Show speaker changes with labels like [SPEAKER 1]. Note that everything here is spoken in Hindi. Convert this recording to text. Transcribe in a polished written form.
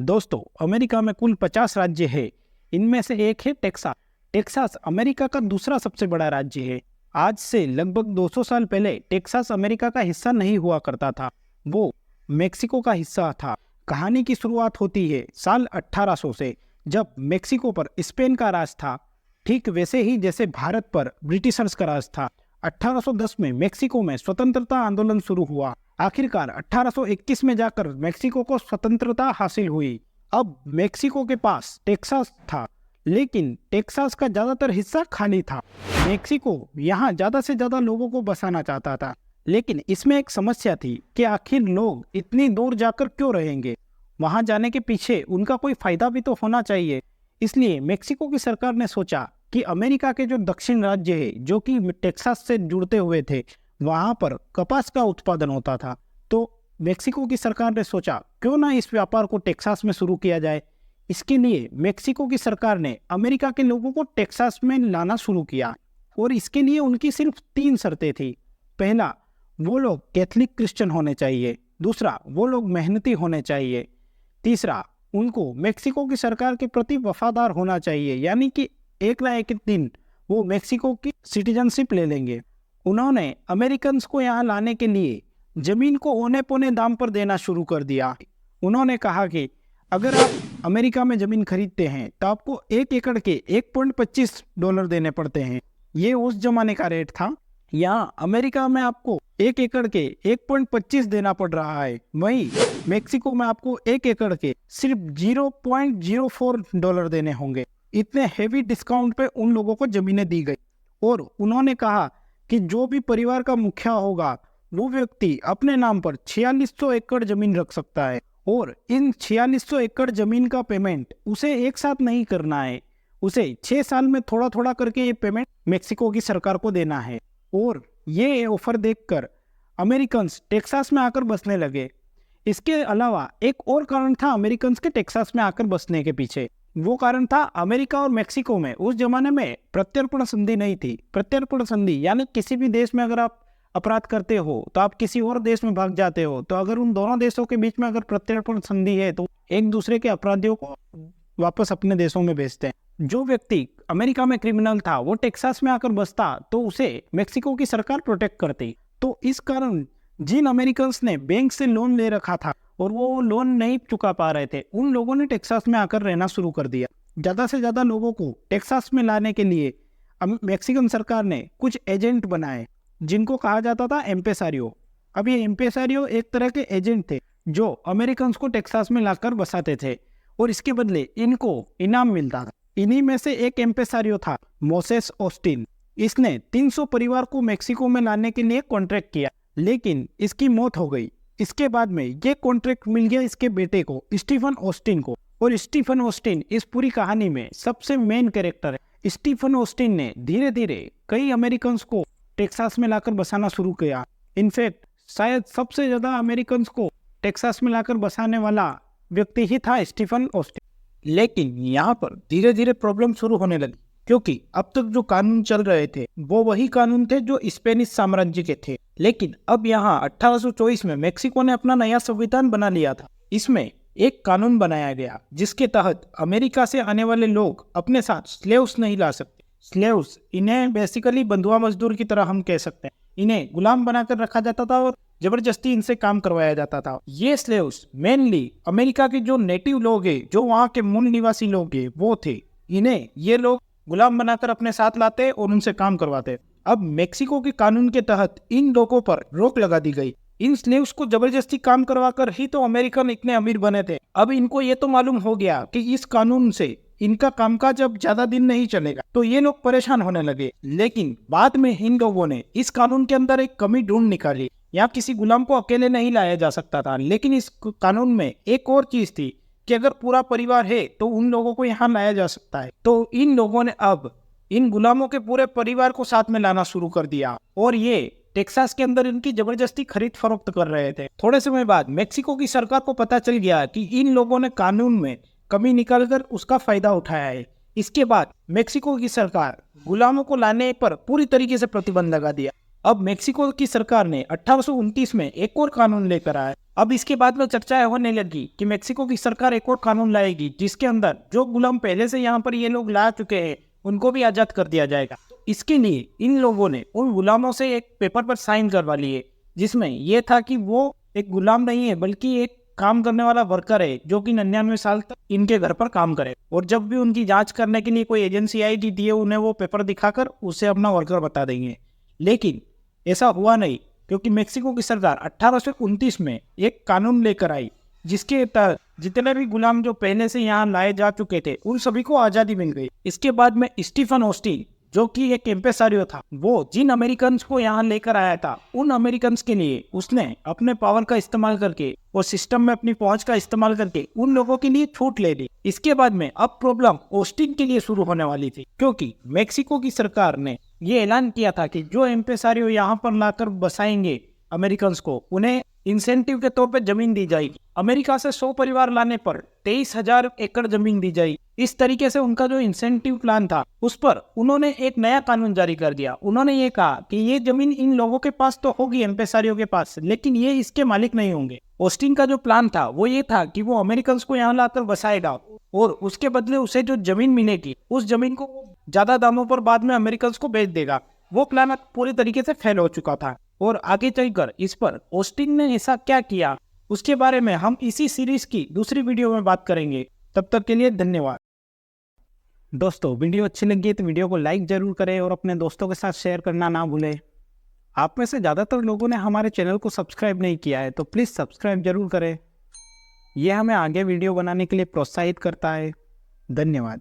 [SPEAKER 1] दोस्तों, अमेरिका में कुल 50 राज्य है। इनमें से एक है टेक्सास। टेक्सास अमेरिका का दूसरा सबसे बड़ा राज्य है। आज से लगभग 200 साल पहले टेक्सास अमेरिका का हिस्सा नहीं हुआ करता था, वो मेक्सिको का हिस्सा था। कहानी की शुरुआत होती है साल 1800 से, जब मेक्सिको पर स्पेन का राज था, ठीक वैसे ही जैसे भारत पर ब्रिटिशर्स का राज था। 1810 में मेक्सिको में स्वतंत्रता आंदोलन शुरू हुआ। आखिरकार 1821 में जाकर मेक्सिको को स्वतंत्रता हासिल हुई। अब मेक्सिको के पास टेक्सास था, लेकिन टेक्सास का ज्यादातर हिस्सा खाली था। मेक्सिको यहाँ ज्यादा से ज्यादा लोगों को बसाना चाहता था, लेकिन इसमें एक समस्या थी कि आखिर लोग इतनी दूर जाकर क्यों रहेंगे। वहां जाने के पीछे उनका कोई फायदा भी तो होना चाहिए। इसलिए मेक्सिको की सरकार ने सोचा कि अमेरिका के जो दक्षिण राज्य है, जो कि टेक्सास से जुड़ते हुए थे, वहां पर कपास का उत्पादन होता था। तो मेक्सिको की सरकार ने सोचा क्यों ना इस व्यापार को टेक्सास में शुरू किया जाए। इसके लिए मेक्सिको की सरकार ने अमेरिका के लोगों को टेक्सास में लाना शुरू किया, और इसके लिए उनकी सिर्फ 3 शर्तें थी। पहला, वो लोग कैथलिक क्रिश्चियन होने चाहिए। दूसरा, वो लोग मेहनती होने चाहिए। तीसरा, उनको मेक्सिको की सरकार के प्रति वफादार होना चाहिए, यानी कि एक ना एक दिन वो मेक्सिको की सिटीजनशिप ले लेंगे। उन्होंने अमेरिकन्स को यहाँ लाने के लिए जमीन को औने पौने दाम पर देना शुरू कर दिया। उन्होंने कहा कि अगर आप अमेरिका में जमीन खरीदते हैं तो आपको 1 एकड़ के $1.25 देने पड़ते हैं। ये उस जमाने का रेट था। यहाँ अमेरिका में आपको 1 एकड़ के 1.25 देना पड़ रहा है, वहीं मेक्सिको में आपको 1 एकड़ के सिर्फ $0.04 देने होंगे। इतने हेवी डिस्काउंट पे उन लोगों को जमीनें दी गई, और उन्होंने कहा कि जो भी परिवार का मुखिया होगा वो व्यक्ति अपने नाम पर 4600 एकड़ जमीन रख सकता है, और इन 4600 एकड़ जमीन का पेमेंट उसे एक साथ नहीं करना है, उसे 6 साल में थोड़ा थोड़ा करके ये पेमेंट मेक्सिको की सरकार को देना है। और ये ऑफर देखकर अमेरिकन्स टेक्सास में आकर बसने लगे। इसके अलावा एक और कारण था अमेरिकन्स के टेक्सास में आकर बसने के पीछे। वो कारण था, अमेरिका और मेक्सिको में उस जमाने में प्रत्यर्पण संधि नहीं थी। प्रत्यर्पण संधि यानी किसी भी देश में अगर आप अपराध करते हो तो आप किसी और देश में भाग जाते हो, तो अगर उन दोनों देशों के बीच में अगर प्रत्यर्पण संधि है तो एक दूसरे के अपराधियों को वापस अपने देशों में भेजते हैं। जो व्यक्ति अमेरिका में क्रिमिनल था वो टेक्सास में आकर बसता तो उसे मेक्सिको की सरकार प्रोटेक्ट करती। तो इस कारण जिन अमेरिकन्स ने बैंक से लोन ले रखा था और वो लोन नहीं चुका पा रहे थे, उन लोगों ने टेक्सास में आकर रहना शुरू कर दिया। ज़्यादा से ज़्यादा लोगों को टेक्सास में लाने के लिए मेक्सिकन सरकार ने कुछ एजेंट बनाए, जिनको कहा जाता था एम्पेसारियो। अब ये एम्पेसारियो एक तरह के एजेंट थे जो अमेरिकन्स को टेक्सास में लाकर बसाते थे, और इसके बदले इनको इनाम मिलता था। इन्हीं में से एक एम्पेसारियो था मोसेस ऑस्टिन। इसने 300 परिवार को मेक्सिको में लाने के लिए कॉन्ट्रैक्ट किया, लेकिन इसकी मौत हो गई। इसके बाद में ये कॉन्ट्रैक्ट मिल गया इसके बेटे को, स्टीफन ऑस्टिन को। और स्टीफन ऑस्टिन इस पूरी कहानी में सबसे मेन कैरेक्टर है। स्टीफन ऑस्टिन ने धीरे धीरे कई अमेरिकन्स को टेक्सास में लाकर बसाना शुरू किया। इनफैक्ट शायद सबसे ज्यादा अमेरिकन्स को टेक्सास में लाकर बसाने वाला व्यक्ति ही था स्टीफन ऑस्टिन। लेकिन यहाँ पर धीरे धीरे प्रॉब्लम शुरू होने लगी, क्योंकि अब तक जो कानून चल रहे थे वो वही कानून थे जो स्पेनिश साम्राज्य के थे। लेकिन अब यहाँ 1824 में मेक्सिको ने अपना नया संविधान बना लिया था। इसमें एक कानून बनाया गया जिसके तहत अमेरिका से आने वाले लोग अपने साथ स्लेव्स नहीं ला सकते। स्लेव्स, इन्हें बेसिकली बंधुआ मजदूर की तरह हम कह सकते हैं। इन्हें गुलाम बनाकर रखा जाता था और जबरदस्ती इनसे काम करवाया जाता था। ये स्लेव्स मेनली अमेरिका के जो नेटिव लोग हैं, जो वहाँ के मूल निवासी लोग हैं, वो थे। इन्हें ये लोग गुलाम बनाकर अपने साथ लाते और उनसे काम करवाते। अब मेक्सिको के कानून के तहत इन लोगों पर रोक लगा दी गई। इन स्लेव्स को जबरदस्ती काम करवाकर ही तो अमेरिकन इतने अमीर बने थे। अब इनको ये तो मालूम हो गया कि इस कानून से इनका कामकाज अब ज्यादा दिन नहीं चलेगा, तो ये लोग परेशान होने लगे। लेकिन बाद में इन लोगों ने इस कानून के अंदर एक कमी ढूंढ निकाली। यहाँ किसी गुलाम को अकेले नहीं लाया जा सकता था, लेकिन इस कानून में एक और चीज थी कि अगर पूरा परिवार है तो उन लोगों को यहाँ लाया जा सकता है। तो इन लोगों ने अब इन गुलामों के पूरे परिवार को साथ में लाना शुरू कर दिया, और ये टेक्सास के अंदर इनकी जबरदस्ती खरीद फरोख्त कर रहे थे। थोड़े समय बाद मेक्सिको की सरकार को पता चल गया कि इन लोगों ने कानून में कमी निकालकर उसका फायदा उठाया है। इसके बाद मेक्सिको की सरकार गुलामों को लाने पर पूरी तरीके से प्रतिबंध लगा दिया। अब मेक्सिको की सरकार ने 1829 में एक और कानून लेकर आया। अब इसके बाद में चर्चाएं होने लगी कि मेक्सिको की सरकार एक और कानून लाएगी जिसके अंदर जो गुलाम पहले से यहाँ पर ये लोग ला चुके हैं उनको भी आजाद कर दिया जाएगा। इसके लिए इन लोगों ने उन गुलामों से एक पेपर पर साइन करवा लिए जिसमें यह था कि वो एक गुलाम नहीं है बल्कि एक काम करने वाला वर्कर है जो कि 99 साल तक इनके घर पर काम करे। और जब भी उनकी जांच करने के लिए कोई एजेंसी आएगी दिए उन्हें वो पेपर दिखाकर उसे अपना वर्कर बता देंगे। लेकिन ऐसा हुआ नहीं, क्योंकि मेक्सिको की सरकार 1829 में एक कानून लेकर आई जिसके तहत जितने भी गुलाम जो पहले से यहाँ लाए जा चुके थे उन सभी को आज़ादी मिल गई। इसके बाद में स्टीफन ऑस्टिन जो कि एक एम्पेसारियो था, वो जिन अमेरिकन को यहाँ लेकर आया था उन अमेरिकन के लिए उसने अपने पावर का इस्तेमाल करके और सिस्टम में अपनी पहुंच का इस्तेमाल करके उन लोगों के लिए छूट ले ली। इसके बाद में अब प्रॉब्लम ऑस्टिन के लिए शुरू होने वाली थी, क्योंकि मेक्सिको की सरकार ने ये ऐलान किया था कि जो एम्पेसारियो यहाँ पर लाकर बसाएंगे अमेरिकन को उन्हें इंसेंटिव के तौर पे जमीन दी जाएगी। अमेरिका से 100 परिवार लाने पर 23,000 एकड़ जमीन दी जाएगी। इस तरीके से उनका जो इंसेंटिव प्लान था उस पर उन्होंने एक नया कानून जारी कर दिया। उन्होंने ये कहा कि ये जमीन इन लोगों के पास तो होगी, एम्पेसारियो के पास, लेकिन ये इसके मालिक नहीं होंगे। ऑस्टिन का जो प्लान था वो ये था कि वो अमेरिकन को यहाँ लाकर बसाएगा और उसके बदले उसे जो जमीन मिलेगी उस जमीन को ज्यादा दामों पर बाद में अमेरिकन को बेच देगा। वो प्लान पूरी तरीके से फेल हो चुका था और आगे चलकर इस पर ऑस्टिन ने ऐसा क्या किया उसके बारे में हम इसी सीरीज की दूसरी वीडियो में बात करेंगे। तब तक के लिए धन्यवाद। दोस्तों, वीडियो अच्छी लगी तो वीडियो को लाइक जरूर करें और अपने दोस्तों के साथ शेयर करना ना भूलें। आप में से ज़्यादातर लोगों ने हमारे चैनल को सब्सक्राइब नहीं किया है तो प्लीज़ सब्सक्राइब जरूर करें। यह हमें आगे वीडियो बनाने के लिए प्रोत्साहित करता है। धन्यवाद।